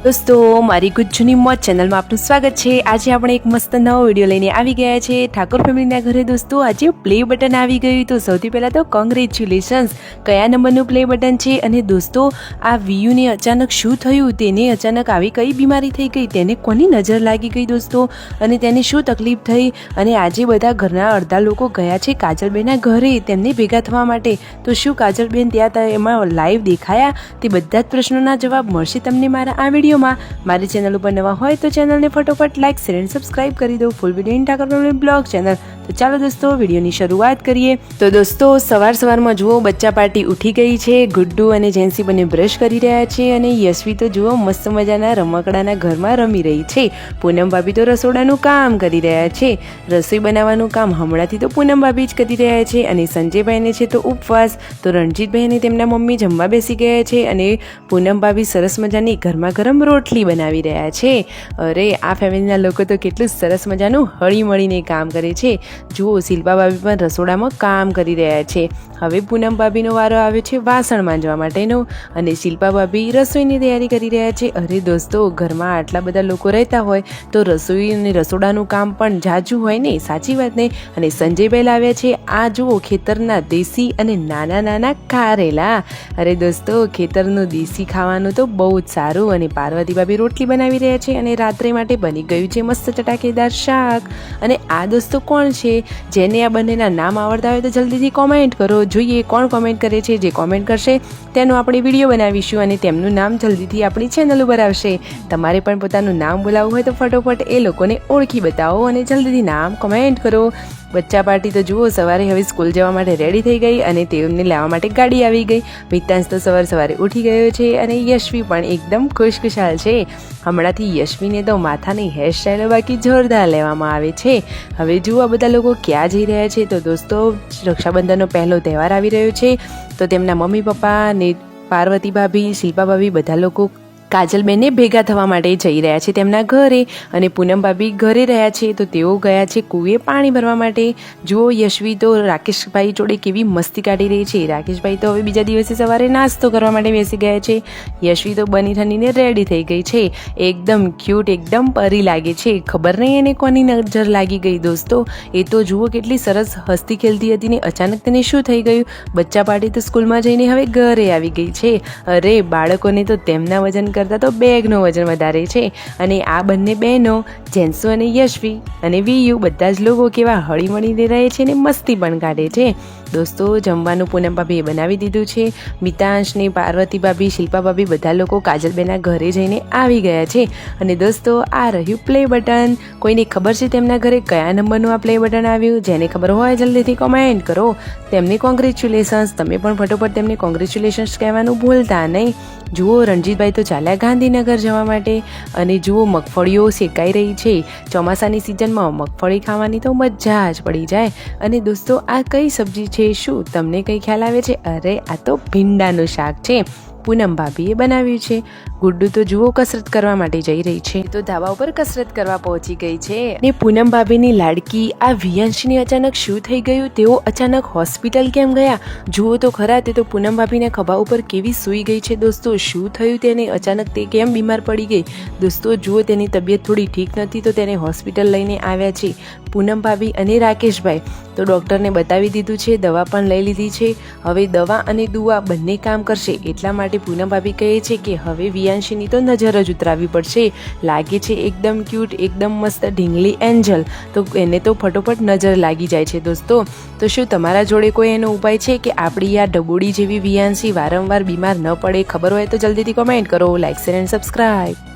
दोस्तों मारी गुज्जुनी मौज चैनल में आपનું સ્વાગત છે। આજે આપણે એક મસ્ત નવો વિડીયો લઈને આવી ગયા છે ઠાકોર ફેમિલીના ઘરે। દોસ્તો આજે પ્લે બટન આવી ગયું, તો સૌથી પહેલા તો કોંગ્રેચ્યુલેશન્સ। કયા નંબરનું પ્લે બટન છે અને દોસ્તો આ વીયુને અચાનક શું થયું, તેને અચાનક આવી કઈ બીમારી થઈ ગઈ, તેને કોની નજર લાગી ગઈ દોસ્તો, અને તેને શું તકલીફ થઈ, અને આજે બધા ઘરના અડધા લોકો ગયા છે કાજલબેનના ઘરે તેમને ભેગા થવા માટે। તો શું કાજલબેન ત્યાં એમાં લાઈવ દેખાયા, તે બધા જ પ્રશ્નોના જવાબ મળશે તમને મારા આ વિડીયો। મારી ચેનલ ઉપર નવા હોય તો ચેનલને ફટોફટ લાઈક શેર અને સબસ્ક્રાઇબ કરી દો। Full video Thakor family blog channel. તો ચાલો દોસ્તો વિડીયોની શરૂઆત કરીએ। તો દોસ્તો સવારમાં જુઓ બચ્ચા પાર્ટી ઉઠી ગઈ છે। ગુડ્ડુ અને જેન્સી બંને બ્રશ કરી રહ્યા છે અને યશવી તો જુઓ મસ્ત મજાના રમકડાના ઘરમાં રમી રહી છે। પૂનમ ભાભી તો રસોડાનું કામ કરી રહ્યા છે, રસોઈ બનાવવાનું કામ હમણાંથી તો પૂનમ ભાભી જ કરી રહ્યા છે। અને સંજયભાઈને છે તો ઉપવાસ, તો રણજીતભાઈ અને તેમના મમ્મી જમવા બેસી ગયા છે અને પૂનમ ભાભી સરસ મજાની ગરમા ગરમ રોટલી બનાવી રહ્યા છે। અરે આ ફેમિલીના લોકો તો કેટલું સરસ મજાનું હળી મળીને કામ કરે છે। જુઓ શિલ્પા ભાભી પણ રસોડામાં કામ કરી રહ્યા છે। હવે પૂનમ ભાભીનો વારો આવ્યો છે વાસણ માંજવા માટેનો, અને શિલ્પા ભાભી રસોઈની તૈયારી કરી રહ્યા છે। અરે દોસ્તો ઘરમાં આટલા બધા લોકો રહેતા હોય તો રસોઈ અને રસોડાનું કામ પણ જાજુ હોય ને, સાચી વાત ને। અને સંજયભાઈ લાવ્યા છે આ જુઓ ખેતરના દેશી અને નાના નાના કારેલા। અરે દોસ્તો ખેતરનું દેશી ખાવાનું તો બહુ જ સારું। અને પાર્વતી ભાભી રોટલી બનાવી રહ્યા છે અને રાત્રે માટે બની ગયું છે મસ્ત ચટાકેદાર શાક। અને આ દોસ્તો કોણ છે, જેને આ બંનેના નામ આવડતા હોય તો જલ્દીથી કોમેન્ટ કરો, જોઈએ કોણ કોમેન્ટ કરે છે। જે કોમેન્ટ કરશે તેનો આપણે વિડીયો બનાવીશું અને તેમનું નામ જલ્દીથી આપણી ચેનલ ઉપર આવશે। તમારે પણ પોતાનું નામ બોલાવવું હોય તો ફટોફટ એ લોકોને ઓળખી બતાવો અને જલ્દીથી નામ કોમેન્ટ કરો। બચ્ચા પાર્ટી તો જુઓ સવારે હવે સ્કૂલ જવા માટે રેડી થઈ ગઈ અને તેમને લાવવા માટે ગાડી આવી ગઈ। મિતાંશ તો સવારે ઉઠી ગયો છે અને યશવી પણ એકદમ ખુશખુશાલ છે। હમણાંથી યશવીને તો માથાની હેરસ્ટાઈલો બાકી જોરદાર લેવામાં આવે છે। હવે જુઓ આ બધા લોકો ક્યાં જઈ રહ્યા છે, તો દોસ્તો રક્ષાબંધનનો પહેલો તહેવાર આવી રહ્યો છે, તો તેમના મમ્મી પપ્પા ને પાર્વતી ભાભી શિલ્પા ભાભી બધા લોકો કાજલબેનને ભેગા થવા માટે જઈ રહ્યા છે તેમના ઘરે। અને પૂનમ ભાભી ઘરે રહ્યા છે તો તેઓ ગયા છે કૂએ પાણી ભરવા માટે। જુઓ યશવી તો રાકેશભાઈ જોડે કેવી મસ્તી કાઢી રહી છે। રાકેશભાઈ તો હવે બીજા દિવસે સવારે નાસ્તો કરવા માટે બેસી ગયા છે। યશવી તો બની ઠનીને રેડી થઈ ગઈ છે, એકદમ ક્યુટ, એકદમ પરી લાગે છે। ખબર નહીં એને કોની નજર લાગી ગઈ દોસ્તો, એ તો જુઓ કેટલી સરસ હસતી ખેલતી હતી ને અચાનક તેને શું થઈ ગયું। બચ્ચા પાર્ટી તો સ્કૂલમાં જઈને હવે ઘરે આવી ગઈ છે। અરે બાળકોને તો તેમના વજન કરતાં તો બેગનું વજન વધારે છે। અને આ બંને બહેનો જેન્સુ અને યશવી અને વીયુ બધા જ લોકો કેવા હળી મળીને રહે છે ને મસ્તી પણ કાઢે છે। દોસ્તો જમવાનું પૂનમ ભાભીએ બનાવી દીધું છે। મિતાંશ ને પાર્વતી ભાભી શિલ્પા ભાભી બધા લોકો કાજલબેનના ઘરે જઈને આવી ગયા છે। અને દોસ્તો આ રહ્યું પ્લે બટન। કોઈને ખબર છે તેમના ઘરે કયા નંબરનું આ પ્લે બટન આવ્યું? જેને ખબર હોય જલ્દીથી કોમેન્ટ કરો। તેમને કોંગ્રેચ્યુલેશન્સ, તમે પણ ફટોફટ તેમને કોંગ્રેચ્યુલેશન્સ કહેવાનું ભૂલતા નહીં। જુઓ રણજીતભાઈ તો ચાલ્યા ગાંધીનગર જવા માટે, અને જુઓ મગફળીઓ શેકાઈ રહી છે। ચોમાસાની સિઝનમાં મગફળી ખાવાની તો મજા જ પડી જાય। અને દોસ્તો આ કઈ સબ્જી છે, શું તમને કંઈ ખ્યાલ આવે છે? અરે આ તો ભીંડાનું શાક છે, પૂનમ ભાભીએ બનાવ્યું છે। ગુડ્ડુ તો જુઓ કસરત કરવા માટે જઈ રહી છે, તો ધાબા ઉપર કસરત કરવા પહોંચી ગઈ છે। ને પૂનમ ભાભીની લાડકી આ વિયાંશને અચાનક શું થઈ ગયું, તેઓ અચાનક હોસ્પિટલ કેમ ગયા? જુઓ તો ખરા, તે તો પૂનમ ભાભીના ખભા ઉપર કેવી સૂઈ ગઈ છે દોસ્તો। શું થયું તેને અચાનક, તે કેમ બીમાર પડી ગઈ દોસ્તો? જુઓ તેની તબિયત થોડી ઠીક નથી તો તેને હોસ્પિટલ લઈને આવ્યા છે પૂનમ ભાભી અને રાકેશભાઈ। તો ડૉક્ટરને બતાવી દીધું છે, દવા પણ લઈ લીધી છે। હવે દવા અને દુઆ બંને કામ કરશે, એટલા માટે પૂનમ ભાભી કહે છે કે હવે વિયાંશીની તો નજર જ ઉતરાવવી પડશે। લાગે છે એકદમ ક્યુટ, એકદમ મસ્ત ઢીંગલી એન્જલ, તો એને તો ફટોફટ નજર લાગી જાય છે દોસ્તો। તો શું તમારા જોડે કોઈ એનો ઉપાય છે કે આપણી આ ડબોડી જેવી વિયાંશી વારંવાર બીમાર ન પડે? ખબર હોય તો જલ્દીથી કોમેન્ટ કરો, લાઈક શેર એન્ડ સબસ્ક્રાઈબ।